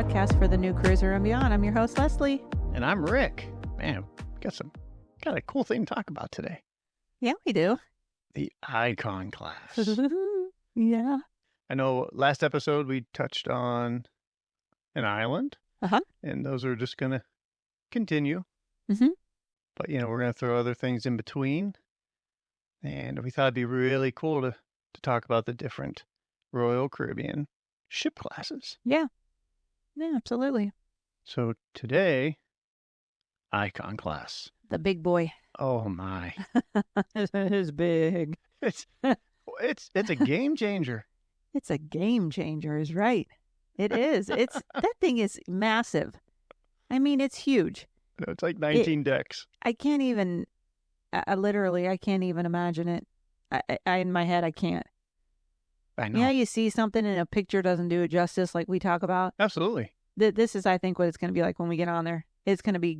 podcast for the new cruiser and beyond. I'm your host, Leslie. And I'm Rick. Man, got a cool thing to talk about today. Yeah, we do. The ICON class. Yeah. I know last episode we touched on an island. Uh-huh. And those are just going to continue. Mm-hmm. But, we're going to throw other things in between. And we thought it'd be really cool to talk about the different Royal Caribbean ship classes. Yeah. Yeah, absolutely. So today, ICON class. The big boy. Oh my. It is big. It's a game changer. It's a game changer, is right. It is. That thing is massive. I mean, it's huge. It's like 19 decks. I can't even, literally, I can't even imagine it. I in my head, I can't. I know. Yeah, you see something and a picture doesn't do it justice like we talk about. Absolutely. This is, I think, what it's going to be like when we get on there. It's going to be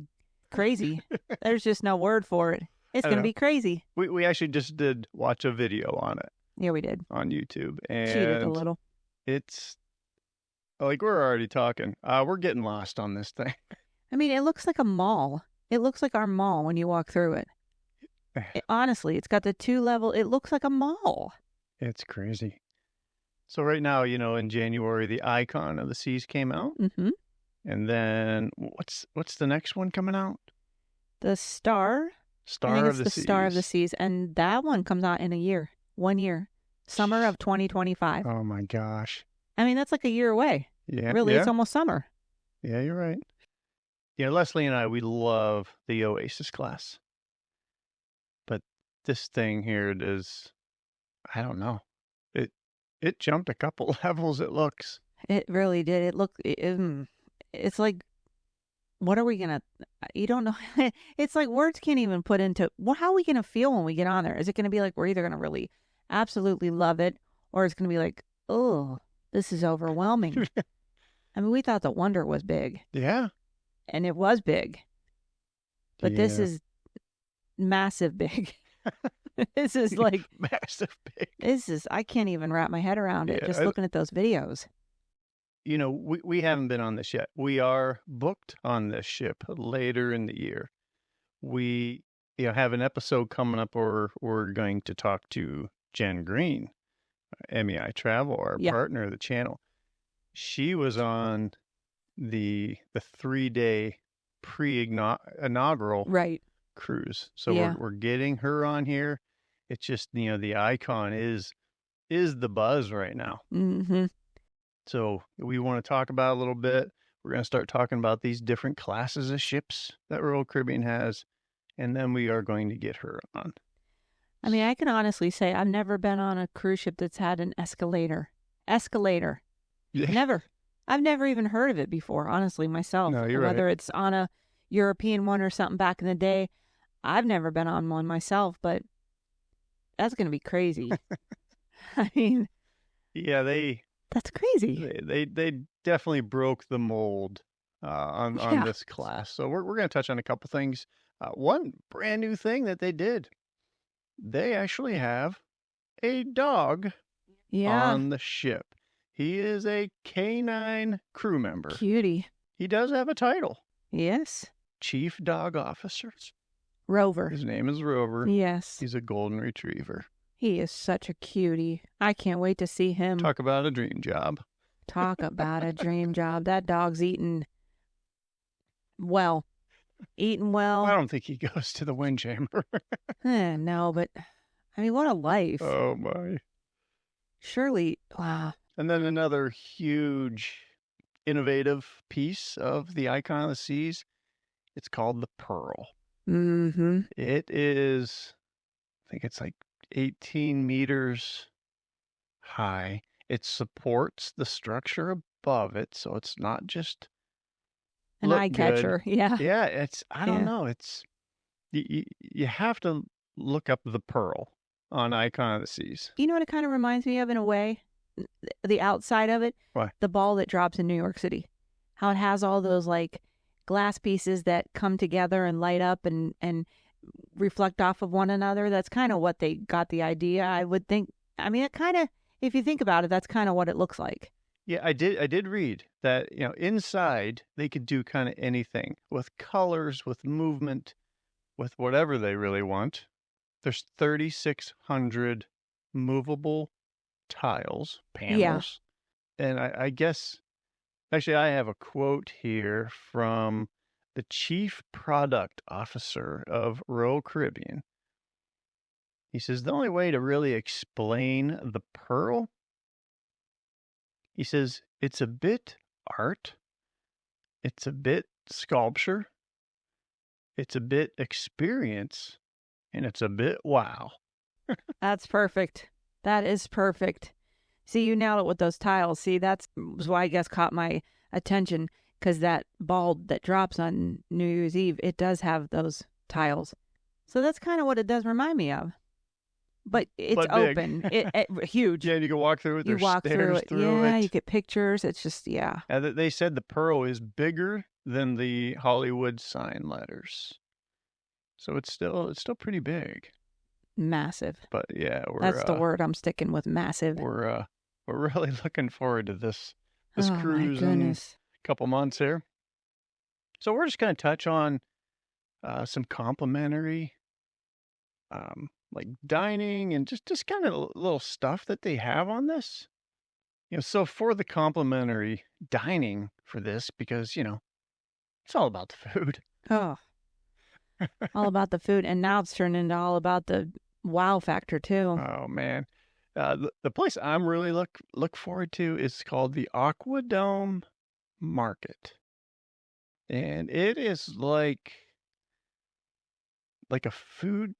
crazy. There's just no word for it. It's going to be crazy. We actually just did watch a video on it. Yeah, we did. On YouTube. And cheated a little. It's, like we're already talking. We're getting lost on this thing. I mean, it looks like a mall. It looks like our mall when you walk through it. Honestly, it's got the 2 level. It looks like a mall. It's crazy. So right now, in January, the Icon of the Seas came out. Mm-hmm. And then what's the next one coming out? The Star. Star of the Seas. Star of the Seas. And that one comes out in 1 year. Summer of 2025. Oh my gosh. I mean, that's like a year away. Yeah. Really, yeah. It's almost summer. Yeah, you're right. Leslie and I, we love the Oasis class. But this thing here is, I don't know. It jumped a couple levels, it looks. It really did. It's like, what are we going to, you don't know. It's like words can't even put into, how are we going to feel when we get on there? Is it going to be like, we're either going to really absolutely love it, or it's going to be like, oh, this is overwhelming. I mean, we thought the Wonder was big. Yeah. And it was big. But this is massive big. This is like massive big. I can't even wrap my head around it just looking at those videos. We haven't been on this yet. We are booked on this ship later in the year. We have an episode coming up where we're going to talk to Jenn Greene, MEI Travel, our partner of the channel. She was on the 3-day pre-inaugural cruise. So we're getting her on here. It's just, the Icon is the buzz right now. Mm-hmm. So we want to talk about a little bit. We're going to start talking about these different classes of ships that Royal Caribbean has. And then we are going to get her on. I mean, I can honestly say I've never been on a cruise ship that's had an escalator. Yeah. Never. I've never even heard of it before, honestly, myself. No, you're Whether right. it's on a European one or something back in the day. I've never been on one myself, but that's going to be crazy. I mean. Yeah, that's crazy. They definitely broke the mold on this class. So we're going to touch on a couple things. One brand new thing that they did. They actually have a dog on the ship. He is a canine crew member. Cutie. He does have a title. Yes. Chief Dog Officer. Rover. His name is Rover. Yes. He's a golden retriever. He is such a cutie. I can't wait to see him. Talk about a dream job. Talk about a dream job. That dog's eating well. I don't think he goes to the wind chamber. No, but I mean, what a life. Oh, my. Surely, wow. And then another huge, innovative piece of the Icon of the Seas. It's called the Pearl. Mm-hmm. It is, I think it's like 18 meters high. It supports the structure above it, so it's not just an eye catcher. Yeah. Yeah, it's, I don't know. It's, you have to look up the Pearl on Icon of the Seas. You know what it kind of reminds me of in a way? The outside of it. Why? The ball that drops in New York City. How it has all those like glass pieces that come together and light up and reflect off of one another. That's kind of what they got the idea, I would think. I mean, it kind of, if you think about it, that's kind of what it looks like. Yeah, I did read that, inside they could do kind of anything with colors, with movement, with whatever they really want. There's 3,600 movable tiles, Yeah. panels. And I guess, actually, I have a quote here from the chief product officer of Royal Caribbean. He says, the only way to really explain the pearl, he says, it's a bit art, it's a bit sculpture, it's a bit experience, and it's a bit wow. That's perfect. That is perfect. See, you nailed it with those tiles. See, that's why I guess caught my attention, because that ball that drops on New Year's Eve, it does have those tiles. So that's kind of what it does remind me of. But it's But big. open. It huge. Yeah, you can walk through it. You There's walk through stairs it. through Yeah, it. you get pictures. It's just, yeah. And they said the pearl is bigger than the Hollywood sign letters. So it's still pretty big. Massive. But yeah, That's the word I'm sticking with, massive. We're really looking forward to this Oh, my cruise in goodness. a couple months here. So we're just going to touch on some complimentary like dining and just kind of little stuff that they have on this. So for the complimentary dining for this, because, it's all about the food. Oh, all about the food. And now it's turned into all about the wow factor, too. Oh, man. The place I'm really look forward to is called the Aquadome Market. And it is like a food.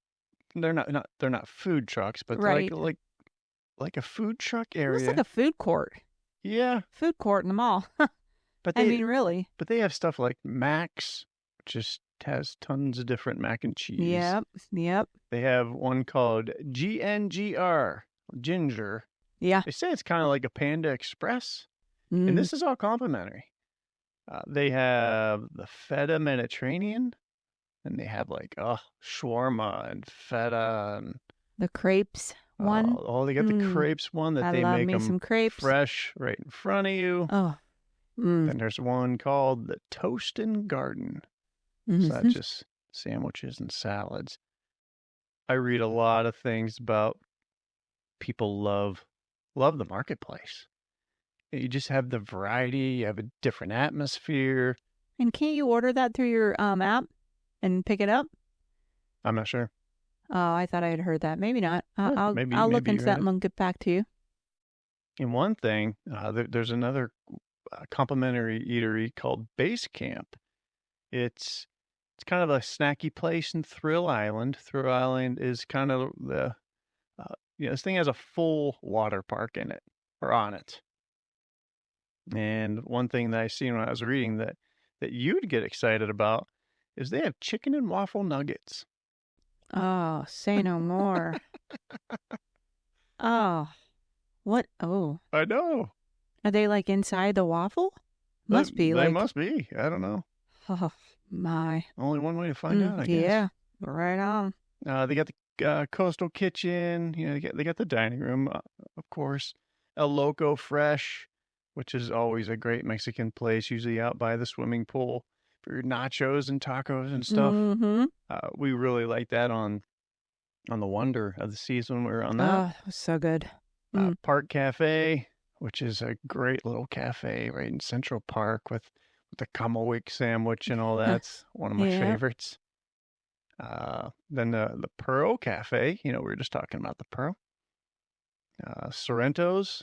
They're not food trucks, but Right. like a food truck It's area. like a food court. Yeah, Food court in the mall. but I mean, really. But they have stuff like Max, which just has tons of different mac and cheese. Yep. They have one called GNGR, Ginger. Yeah. They say it's kind of like a Panda Express, Mm. and this is all complimentary. They have the Feta Mediterranean, and they have like shawarma and feta and The crepes one. they got the crepes one that they love make me them some crepes. fresh right in front of you. Oh. Then there's one called the Toast and Garden. Mm-hmm. So that's just sandwiches and salads. I read a lot of things about people love the marketplace. You just have the variety. You have a different atmosphere. And can't you order that through your app and pick it up? I'm not sure. Oh, I thought I had heard that. Maybe not. I'll maybe look you into read that it. and get back to you. And one thing, there's another complimentary eatery called Base Camp. It's kind of a snacky place in Thrill Island. Thrill Island is kind of the this thing has a full water park in it or on it. And one thing that I seen when I was reading that you'd get excited about is they have chicken and waffle nuggets. Oh, say no more. Oh, what? Oh, I know. are they like inside the waffle? Must be They like. must be. I don't know. Oh my. Only one way to find out, I guess. Yeah, right on. They got the coastal kitchen. They got the dining room, of course. El Loco Fresh, which is always a great Mexican place, usually out by the swimming pool for your nachos and tacos and stuff. Mm-hmm. We really like that on the Wonder of the Seas when we were on that. Oh, so good. Park Cafe, which is a great little cafe right in Central Park with the Kamawik sandwich and all that's one of my favorites. Then the Pearl Cafe, we were just talking about the Pearl. Sorrento's,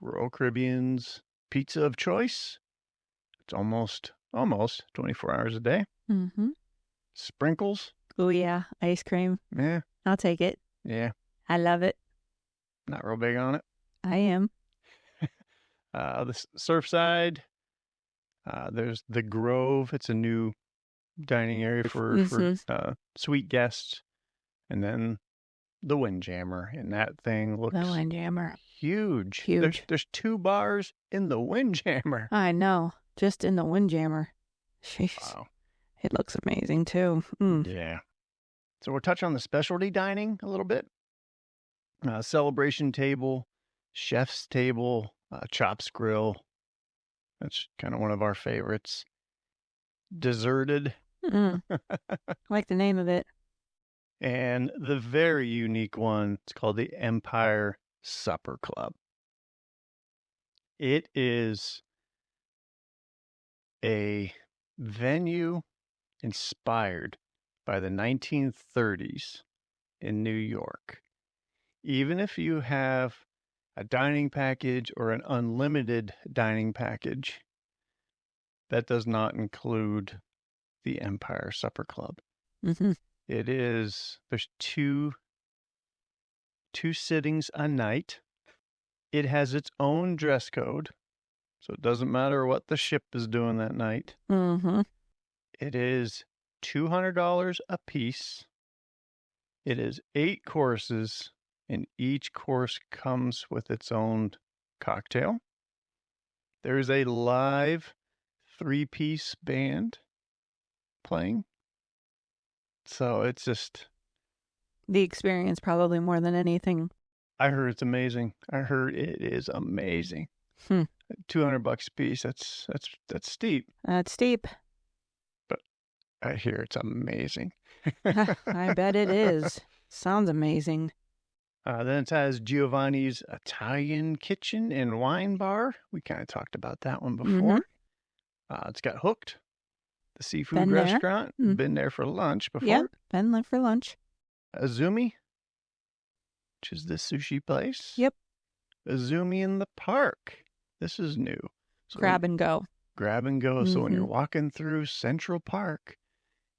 Royal Caribbean's pizza of choice. It's almost 24 hours a day. Mm-hmm. Sprinkles. Oh yeah, ice cream. Yeah. I'll take it. Yeah. I love it. Not real big on it. I am. The Surfside. There's the Grove. It's a new dining area for suite guests. And then the Windjammer. And that thing looks The Windjammer. huge. Huge. There's 2 bars in the Windjammer. I know. Just in the Windjammer. Jeez. Wow. It looks amazing too. Yeah. So we'll touch on the specialty dining a little bit. Celebration table, chef's table, Chops Grill. That's kind of one of our favorites. Deserted. I like the name of it. And the very unique one, it's called the Empire Supper Club. It is a venue inspired by the 1930s in New York. Even if you have a dining package or an unlimited dining package, that does not include the Empire Supper Club. Mm-hmm. There's two sittings a night. It has its own dress code, so it doesn't matter what the ship is doing that night. Mm-hmm. It is $200 a piece. It is 8 courses, and each course comes with its own cocktail. There is a live 3-piece band playing. So it's just... the experience probably more than anything. I heard it's amazing. I heard it is amazing. $200 a piece. That's steep. That's steep. But I hear it's amazing. I bet it is. Sounds amazing. Then it has Giovanni's Italian Kitchen and Wine Bar. We kind of talked about that one before. It's got Hooked, the seafood restaurant. Been there for lunch before. Yep, been there for lunch. Azumi, which is the sushi place. Yep. Azumi in the Park. This is new. So grab and go. Grab and go. So when you're walking through Central Park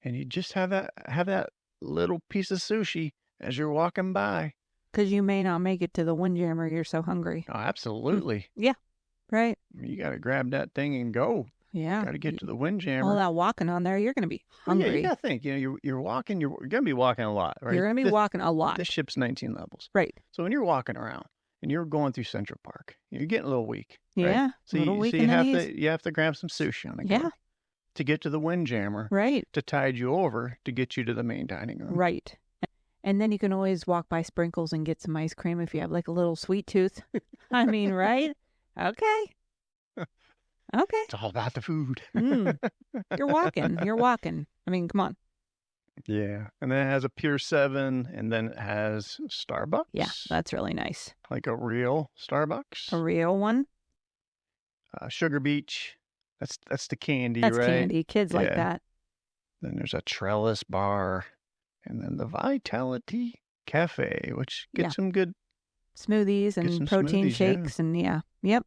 and you just have that little piece of sushi as you're walking by. Because you may not make it to the Windjammer. You're so hungry. Oh, absolutely. Yeah, right. You got to grab that thing and go. Yeah. Got to get to the Windjammer. All that walking on there, you're going to be hungry. Yeah, you got to think. You're walking. You're going to be walking a lot, right? You're going to be walking a lot. This ship's 19 levels. Right. So when you're walking around and you're going through Central Park, you're getting a little weak. Yeah. Right? So you have to grab some sushi on the go. To get to the Windjammer. Right. To tide you over to get you to the main dining room. Right. And then you can always walk by Sprinkles and get some ice cream if you have like a little sweet tooth. I mean, right? Okay. Okay. It's all about the food. You're walking. I mean, come on. Yeah. And then it has a Pier 7, and then it has Starbucks. Yeah, that's really nice. Like a real Starbucks. A real one. Sugar Beach. That's the candy, that's right? That's candy. Kids like that. Then there's a Trellis Bar. And then the Vitality Cafe, which gets some good smoothies and protein shakes and Yep.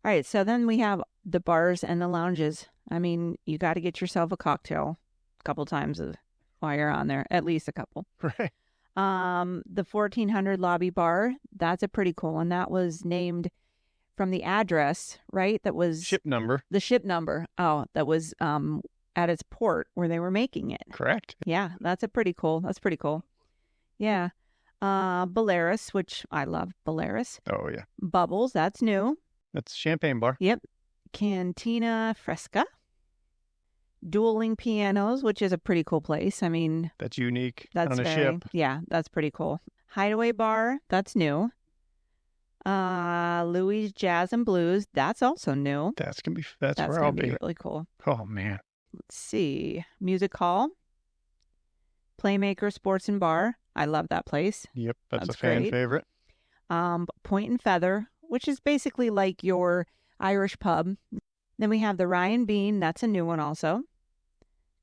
All right, so then we have the bars and the lounges. I mean, you got to get yourself a cocktail a couple times while you're on there, at least a couple. Right. The 1400 lobby bar, that's a pretty cool one. That was named from the address, right? That was ship number. The ship number. Oh, that was at its port where they were making it. Correct. Yeah, that's pretty cool. Yeah. Belarus, which I love Belarus. Oh, yeah. Bubbles, that's new. That's Champagne Bar. Yep. Cantina Fresca. Dueling Pianos, which is a pretty cool place. I mean... that's unique on a ship. Yeah, that's pretty cool. Hideaway Bar, that's new. Louis Jazz and Blues, that's also new. That's where I'll be. Really cool. Oh, man. Let's see. Music Hall. Playmaker Sports and Bar. I love that place. Yep, that's a fan favorite. Point and Feather, which is basically like your Irish pub. Then we have the Ryan Bean. That's a new one also.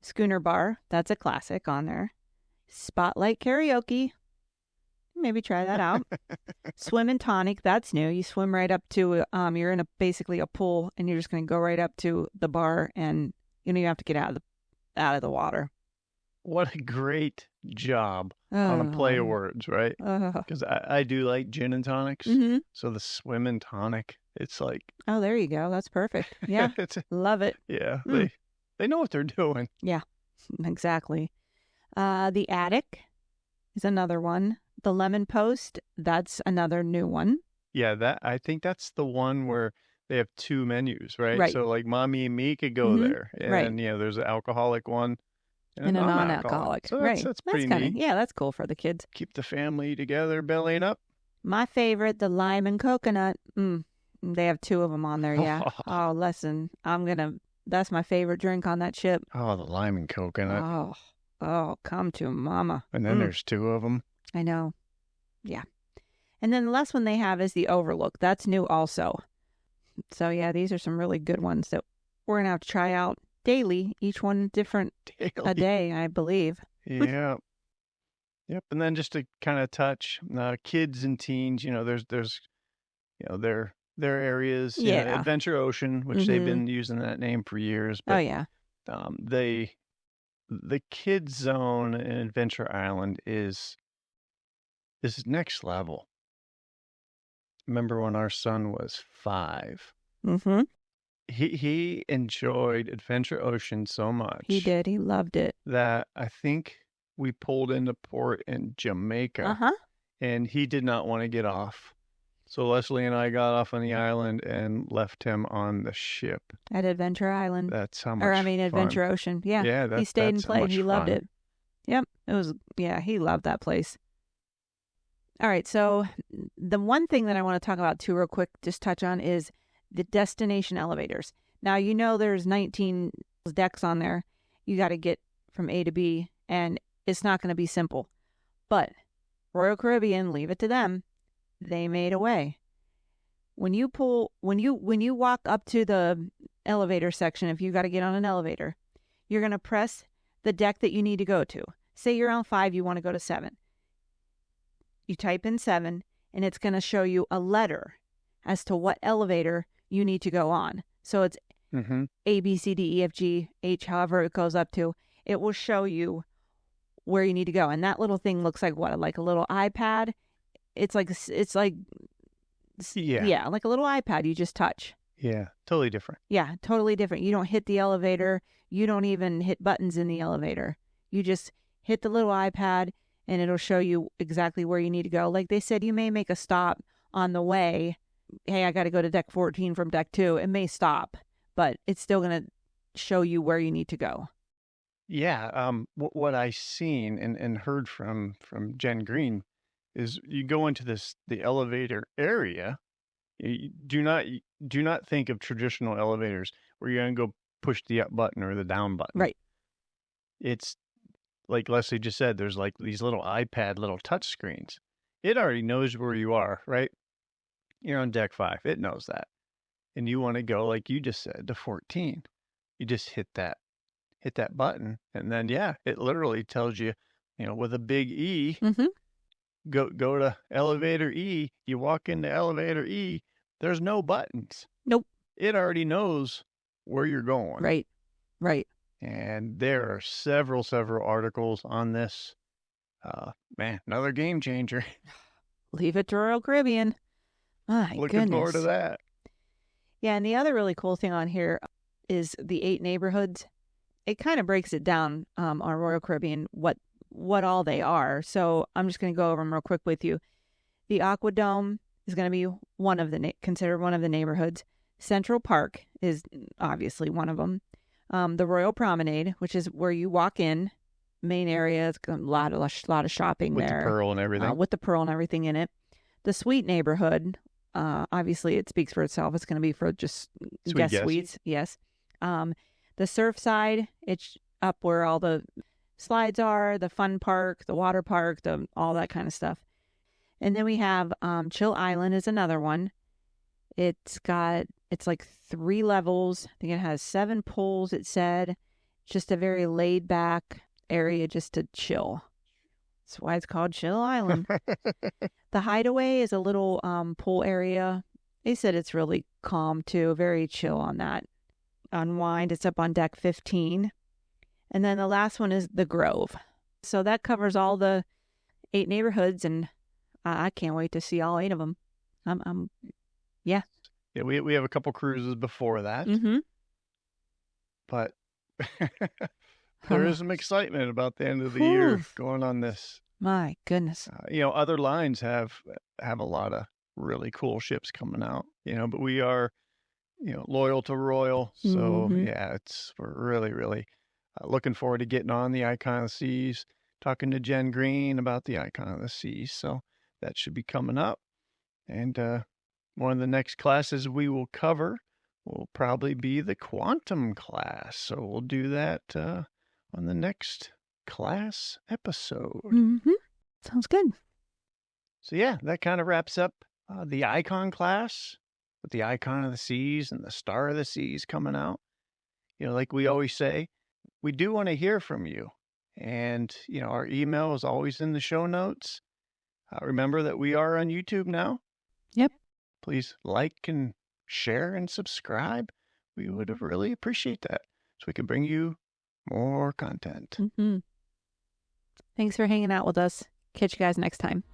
Schooner Bar. That's a classic on there. Spotlight Karaoke. Maybe try that out. Swim and Tonic. That's new. You swim right up to, you're in basically a pool and you're just going to go right up to the bar and you have to get out of the water. What a great job on a play of words, right? Because I do like gin and tonics. Mm-hmm. So the swim and tonic, it's like... oh, there you go. That's perfect. Yeah. Love it. Yeah. They know what they're doing. Yeah, exactly. The Attic is another one. The Lemon Post, that's another new one. Yeah, I think that's the one where they have 2 menus, right? Right. So like Mommy and Me could go there. And, there's an alcoholic one. And a non-alcoholic. So that's pretty neat. Yeah, that's cool for the kids. Keep the family together, bellying up. My favorite, the lime and coconut. They have 2 of them on there, yeah. Oh, listen, that's my favorite drink on that ship. Oh, the lime and coconut. Oh, come to mama. And then there's 2 of them. I know. Yeah. And then the last one they have is the Overlook. That's new also. So, yeah, these are some really good ones that we're going to have to try out daily. Each one different a day, I believe. Yeah. Yep. And then just to kind of touch kids and teens, there's their areas. Yeah. Adventure Ocean, which they've been using that name for years. But, yeah. The kids zone in Adventure Island is next level. Remember when our son was 5? Mm-hmm. He enjoyed Adventure Ocean so much. He did. He loved it. That I think we pulled into port in Jamaica, and he did not want to get off. So Leslie and I got off on the island and left him on the ship at Adventure Island. That's how much. Adventure Ocean. Yeah. Yeah. He stayed and played. He loved it. Yep. He loved that place. All right. So the one thing that I want to talk about too, real quick, just touch on is the destination elevators. Now, there's 19 decks on there. You got to get from A to B, and it's not going to be simple. But Royal Caribbean, leave it to them. They made a way. When you walk up to the elevator section, if you got to get on an elevator, you're going to press the deck that you need to go to. Say you're on 5, you want to go to 7. You type in 7, and it's going to show you a letter as to what elevator you need to go on. So it's A, B, C, D, E, F, G, H, however it goes up to. It will show you where you need to go. And that little thing looks like what? Like a little iPad? It's like like a little iPad you just touch. Yeah, totally different. Yeah, totally different. You don't hit the elevator. You don't even hit buttons in the elevator. You just hit the little iPad, and it'll show you exactly where you need to go. Like they said, you may make a stop on the way. Hey, I got to go to deck 14 from deck 2. It may stop, but it's still going to show you where you need to go. Yeah. What I seen and heard from Jenn Greene is you go into the elevator area. You do not think of traditional elevators where you're going to go push the up button or the down button. Right. It's like Leslie just said, there's like these little iPad, little touch screens. It already knows where you are, right? You're on deck 5. It knows that. And you want to go, like you just said, to 14. You just hit that button. And then, it literally tells you, with a big E, go to elevator E. You walk into elevator E. There's no buttons. Nope. It already knows where you're going. Right. And there are several articles on this. Man, another game changer. Leave it to Royal Caribbean. My Looking forward to that. Yeah, and the other really cool thing on here is the 8 neighborhoods. It kind of breaks it down on Royal Caribbean what all they are. So I'm just going to go over them real quick with you. The Aquadome is going to be considered one of the neighborhoods. Central Park is obviously one of them. The Royal Promenade, which is where you walk in, main area. It's got a lot of shopping with there. With the Pearl and everything. With the Pearl and everything in it. The Suite neighborhood, obviously it speaks for itself. It's going to be for just guest suites. Yes. The Surfside, it's up where all the slides are, the fun park, the water park, all that kind of stuff. And then we have Chill Island is another one. It's like 3 levels. I think it has 7 pools, it said. Just a very laid back area just to chill. That's why it's called Chill Island. The Hideaway is a little pool area. They said it's really calm too, very chill on that. Unwind, it's up on deck 15. And then the last one is the Grove. So that covers all the 8 neighborhoods, and I can't wait to see all 8 of them. Yeah, we have a couple cruises before that. But there is some excitement about the end of the year going on this. My goodness. Other lines have a lot of really cool ships coming out, but we are, loyal to Royal. So we're really, really looking forward to getting on the Icon of the Seas, talking to Jenn Greene about the Icon of the Seas. So that should be coming up. And One of the next classes we will cover will probably be the quantum class. So we'll do that on the next class episode. Mm-hmm. Sounds good. So yeah, that kind of wraps up the ICON class with the Icon of the Seas and the Star of the Seas coming out. Like we always say, we do want to hear from you. And, our email is always in the show notes. Remember that we are on YouTube now. Yep. Please like and share and subscribe. We would really appreciate that so we can bring you more content. Mm-hmm. Thanks for hanging out with us. Catch you guys next time.